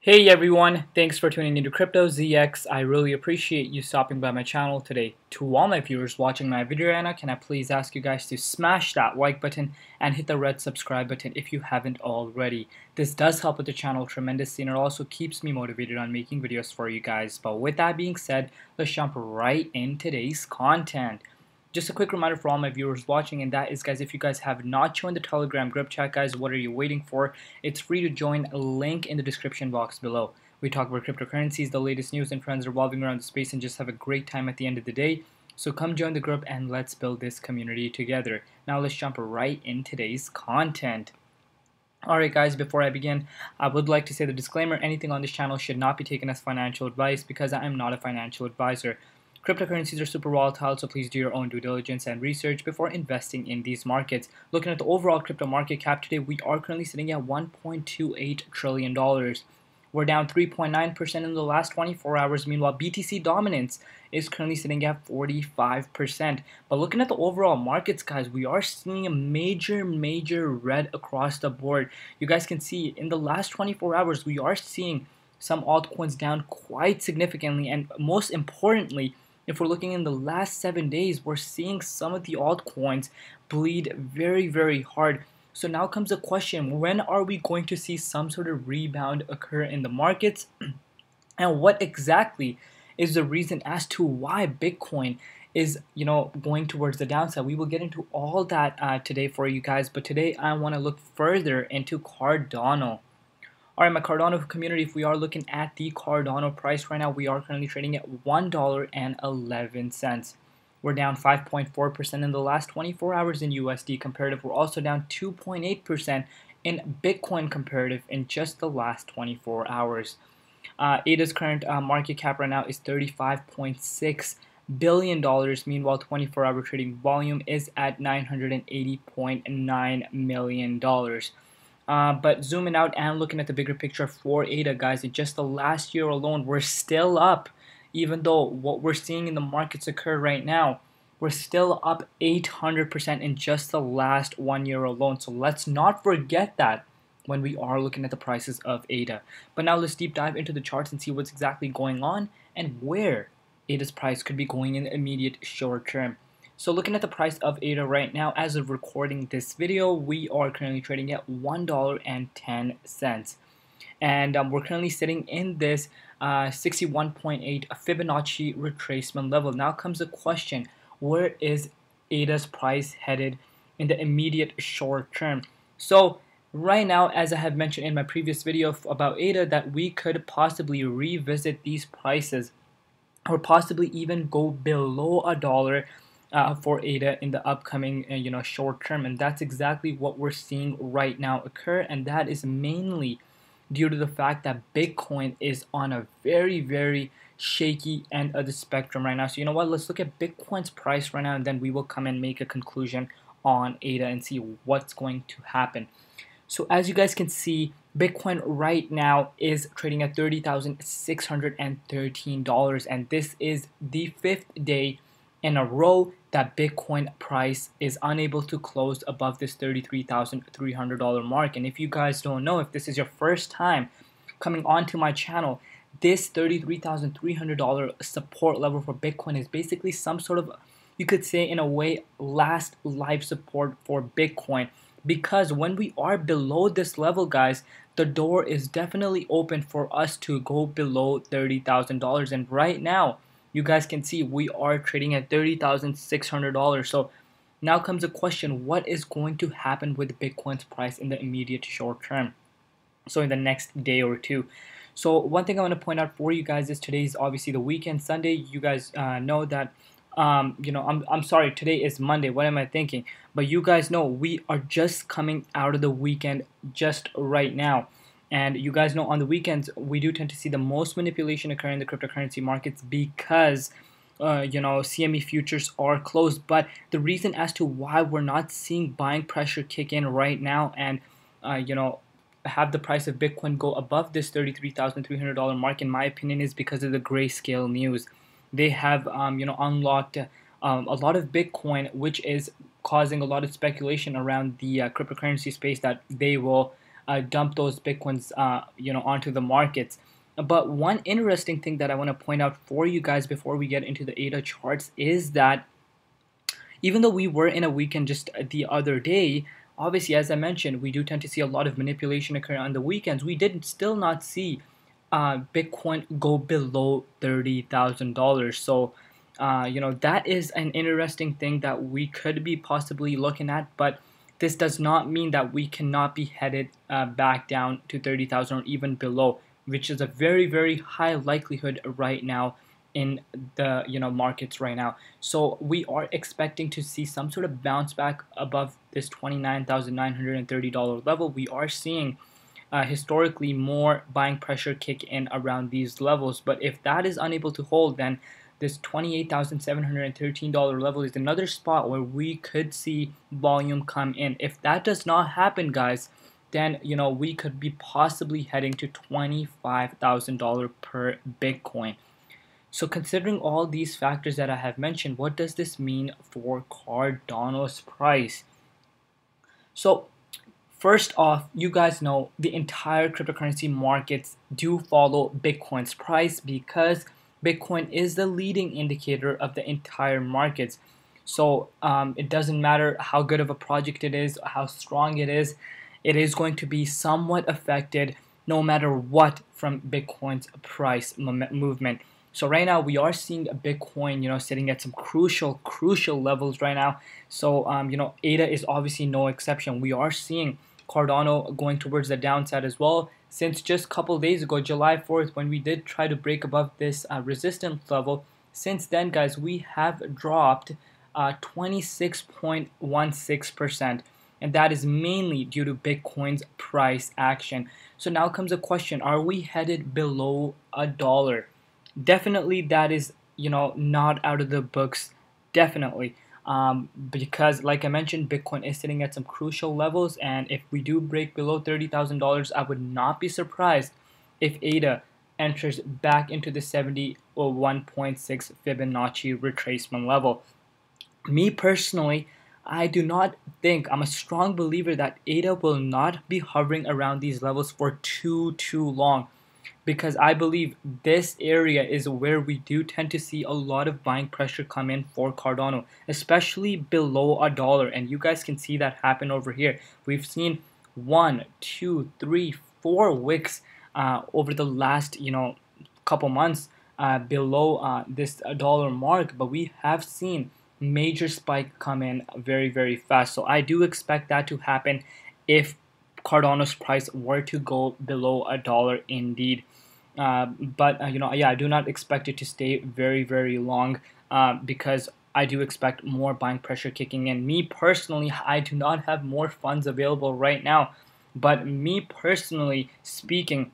Hey everyone, thanks for tuning into Crypto ZX. I really appreciate you stopping by my channel today. To all my viewers watching my video right now, can I please ask you guys to smash that like button and hit the red subscribe button if you haven't already. This does help with the channel tremendously and it also keeps me motivated on making videos for you guys. But with that being said, let's jump right in today's content. Just a quick reminder for all my viewers watching, and that is, guys, if you guys have not joined the Telegram group chat, guys, what are you waiting for? It's free to join, a link in the description box below. We talk about cryptocurrencies, the latest news and trends revolving around the space, and just have a great time at the end of the day. So come join the group and let's build this community together. Now let's jump right in today's content. Alright guys, before I begin, I would like to say the disclaimer: anything on this channel should not be taken as financial advice because I am not a financial advisor. Cryptocurrencies are super volatile, so please do your own due diligence and research before investing in these markets. Looking at the overall crypto market cap today, we are currently sitting at $1.28 trillion. We're down 3.9% in the last 24 hours. Meanwhile, BTC dominance is currently sitting at 45%. But looking at the overall markets, guys, we are seeing a major red across the board. You guys can see in the last 24 hours, we are seeing some altcoins down quite significantly, and most importantly, if we're looking in the last 7 days, we're seeing some of the altcoins bleed very hard. So now comes the question, when are we going to see some sort of rebound occur in the markets? And what exactly is the reason as to why Bitcoin is, going towards the downside? We will get into all that today for you guys, but today I want to look further into Cardano. Alright, my Cardano community, if we are looking at the Cardano price right now, we are currently trading at $1.11. We're down 5.4% in the last 24 hours in USD comparative. We're also down 2.8% in Bitcoin comparative in just the last 24 hours. ADA's current market cap right now is $35.6 billion. Meanwhile, 24-hour trading volume is at $980.9 million. But zooming out and looking at the bigger picture for ADA, guys, in just the last year alone, we're still up. Even though what we're seeing in the markets occur right now, we're still up 800% in just the last 1 year alone. So let's not forget that when we are looking at the prices of ADA. But now let's deep dive into the charts and see what's exactly going on and where ADA's price could be going in the immediate short term. So looking at the price of ADA right now, as of recording this video, we are currently trading at $1.10. And we're currently sitting in this 61.8 Fibonacci retracement level. Now comes the question, where is ADA's price headed in the immediate short term? So right now, as I have mentioned in my previous video about ADA, that we could possibly revisit these prices or possibly even go below $1 for ADA in the upcoming short term, and that's exactly what we're seeing right now occur, and that is mainly due to the fact that Bitcoin is on a very shaky end of the spectrum right now. So you know what, let's look at Bitcoin's price right now, and then we will come and make a conclusion on ADA and see what's going to happen. So as you guys can see, Bitcoin right now is trading at $30,613, and this is the 5th day in a row that Bitcoin price is unable to close above this $33,300 mark. And if you guys don't know, if this is your first time coming onto my channel, this $33,300 support level for Bitcoin is basically some sort of, you could say in a way, last life support for Bitcoin. Because when we are below this level, guys, the door is definitely open for us to go below $30,000. And right now, you guys can see we are trading at $30,600. So now comes the question, what is going to happen with Bitcoin's price in the immediate short term? So in the next day or two. So one thing I want to point out for you guys is today is obviously the weekend, Sunday. You guys know that I'm sorry, today is Monday. What am I thinking? But you guys know we are just coming out of the weekend just right now. And you guys know on the weekends, we do tend to see the most manipulation occur in the cryptocurrency markets because, CME futures are closed. But the reason as to why we're not seeing buying pressure kick in right now and, have the price of Bitcoin go above this $33,300 mark, in my opinion, is because of the grayscale news. They have, unlocked a lot of Bitcoin, which is causing a lot of speculation around the cryptocurrency space that they will dump those Bitcoins, onto the markets. But one interesting thing that I want to point out for you guys before we get into the ADA charts is that even though we were in a weekend just the other day, obviously, as I mentioned, we do tend to see a lot of manipulation occur on the weekends. We did still not see Bitcoin go below $30,000. So, that is an interesting thing that we could be possibly looking at, but this does not mean that we cannot be headed back down to 30,000 or even below, which is a very, very high likelihood right now in the markets right now. So we are expecting to see some sort of bounce back above this $29,930 level. We are seeing historically more buying pressure kick in around these levels, but if that is unable to hold, then this $28,713 level is another spot where we could see volume come in. If that does not happen, guys, then we could be possibly heading to $25,000 per Bitcoin. So considering all these factors that I have mentioned, what does this mean for Cardano's price? So first off, you guys know the entire cryptocurrency markets do follow Bitcoin's price because Bitcoin is the leading indicator of the entire markets. So it doesn't matter how good of a project it is, how strong it is going to be somewhat affected no matter what from Bitcoin's price movement. So right now we are seeing Bitcoin, sitting at some crucial levels right now. So ADA is obviously no exception. We are seeing Cardano going towards the downside as well. Since just a couple days ago, July 4th, when we did try to break above this resistance level, since then, guys, we have dropped 26.16%. And that is mainly due to Bitcoin's price action. So now comes a question, are we headed below $1? Definitely that is, not out of the books, definitely. Because like I mentioned, Bitcoin is sitting at some crucial levels, and if we do break below $30,000, I would not be surprised if ADA enters back into the 71.6 Fibonacci retracement level. Me personally, I do not think, I'm a strong believer that ADA will not be hovering around these levels for too long, because I believe this area is where we do tend to see a lot of buying pressure come in for Cardano, especially below $1. And you guys can see that happen over here. We've seen 1, 2, 3, 4 wicks over the last couple months below this $1 mark, but we have seen major spike come in very fast. So I do expect that to happen if Cardano's price were to go below $1 indeed. But I do not expect it to stay very long because I do expect more buying pressure kicking in. Me personally, I do not have more funds available right now, but me personally speaking,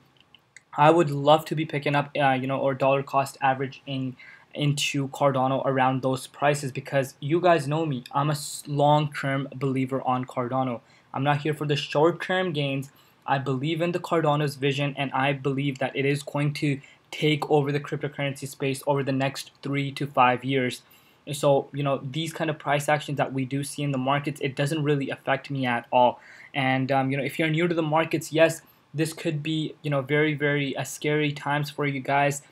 I would love to be picking up or dollar cost averaging into Cardano around those prices, because you guys know me, I'm a long-term believer on Cardano. I'm not here for the short-term gains. I believe in the Cardano's vision, and I believe that it is going to take over the cryptocurrency space over the next 3 to 5 years. So these kind of price actions that we do see in the markets, it doesn't really affect me at all. And if you're new to the markets, yes, this could be very scary times for you guys.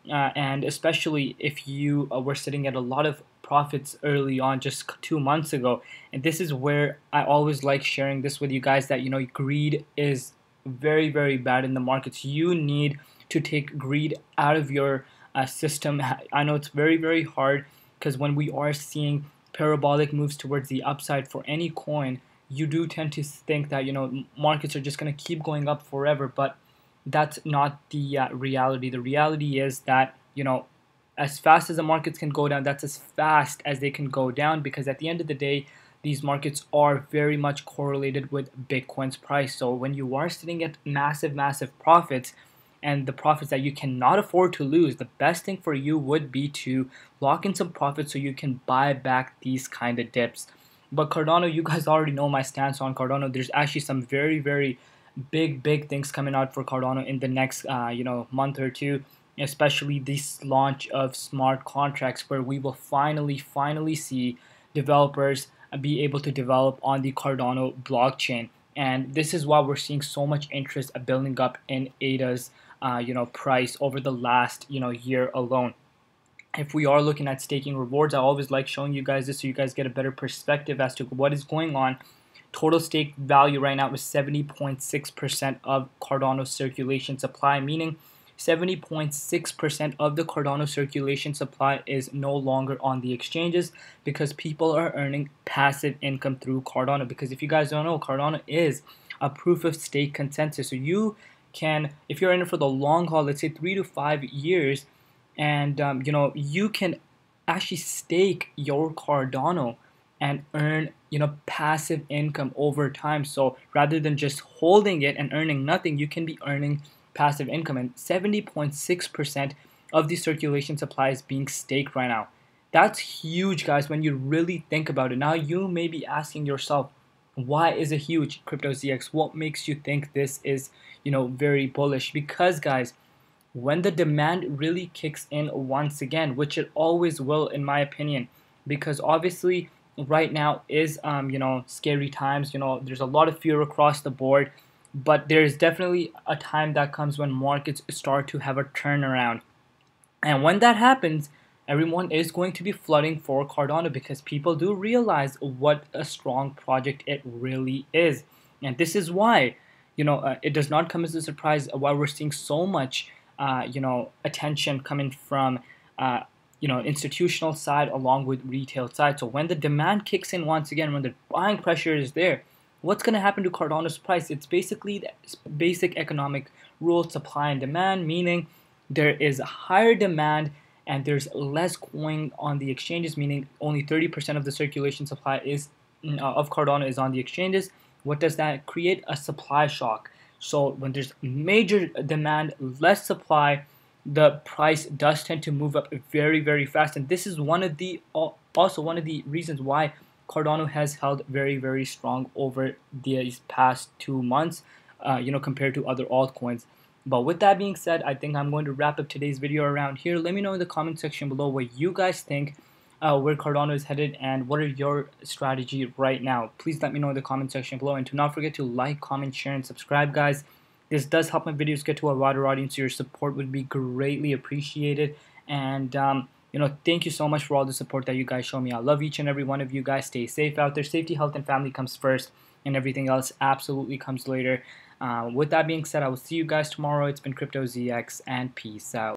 And especially if you were sitting at a lot of profits early on just 2 months ago. And this is where I always like sharing this with you guys, that greed is very bad in the markets. You need to take greed out of your system. I know it's very hard, because when we are seeing parabolic moves towards the upside for any coin, you do tend to think that markets are just going to keep going up forever, but that's not the reality. The reality is that as fast as the markets can go down, that's as fast as they can go down, because at the end of the day, these markets are very much correlated with Bitcoin's price. So when you are sitting at massive profits, and the profits that you cannot afford to lose, the best thing for you would be to lock in some profits so you can buy back these kind of dips. But Cardano, you guys already know my stance on Cardano. There's actually some very big things coming out for Cardano in the next month or two, especially this launch of smart contracts, where we will finally see developers be able to develop on the Cardano blockchain. and this is why we're seeing so much interest building up in ADA's price over the last year alone. If we are looking at staking rewards, I always like showing you guys this so you guys get a better perspective as to what is going on. Total stake value right now is 70.6% of Cardano circulation supply, meaning 70.6% of the Cardano circulation supply is no longer on the exchanges because people are earning passive income through Cardano. Because if you guys don't know, Cardano is a proof of stake consensus. So you can, if you're in it for the long haul, let's say 3 to 5 years, and you can actually stake your Cardano and earn passive income over time. So rather than just holding it and earning nothing, you can be earning passive income, and 70.6% of the circulation supply is being staked right now. That's huge, guys, when you really think about it. Now you may be asking yourself, why is it huge, CryptoZX? What makes you think this is very bullish? Because, guys, when the demand really kicks in once again, which it always will in my opinion, because obviously right now is scary times. There's a lot of fear across the board, but there's definitely a time that comes when markets start to have a turnaround, and when that happens, everyone is going to be flooding for Cardano because people do realize what a strong project it really is. And this is why it does not come as a surprise why we're seeing so much attention coming from institutional side along with retail side. So when the demand kicks in once again, when the buying pressure is there, what's going to happen to Cardano's price? It's basically the basic economic rule, supply and demand, meaning there is a higher demand and there's less going on the exchanges, meaning only 30% of the circulation supply is of Cardano is on the exchanges. What does that create? A supply shock. So when there's major demand, less supply, the price does tend to move up very, very fast. And this is also one of the reasons why Cardano has held very, very strong over these past 2 months, compared to other altcoins. But with that being said, I think I'm going to wrap up today's video around here. Let me know in the comment section below what you guys think where Cardano is headed and what are your strategy right now. Please let me know in the comment section below, and do not forget to like, comment, share, and subscribe, guys. This does help my videos get to a wider audience, so your support would be greatly appreciated. And thank you so much for all the support that you guys show me. I love each and every one of you guys. Stay safe out there. Safety, health, and family comes first, and everything else absolutely comes later. With that being said, I will see you guys tomorrow. It's been CryptoZX, and peace out.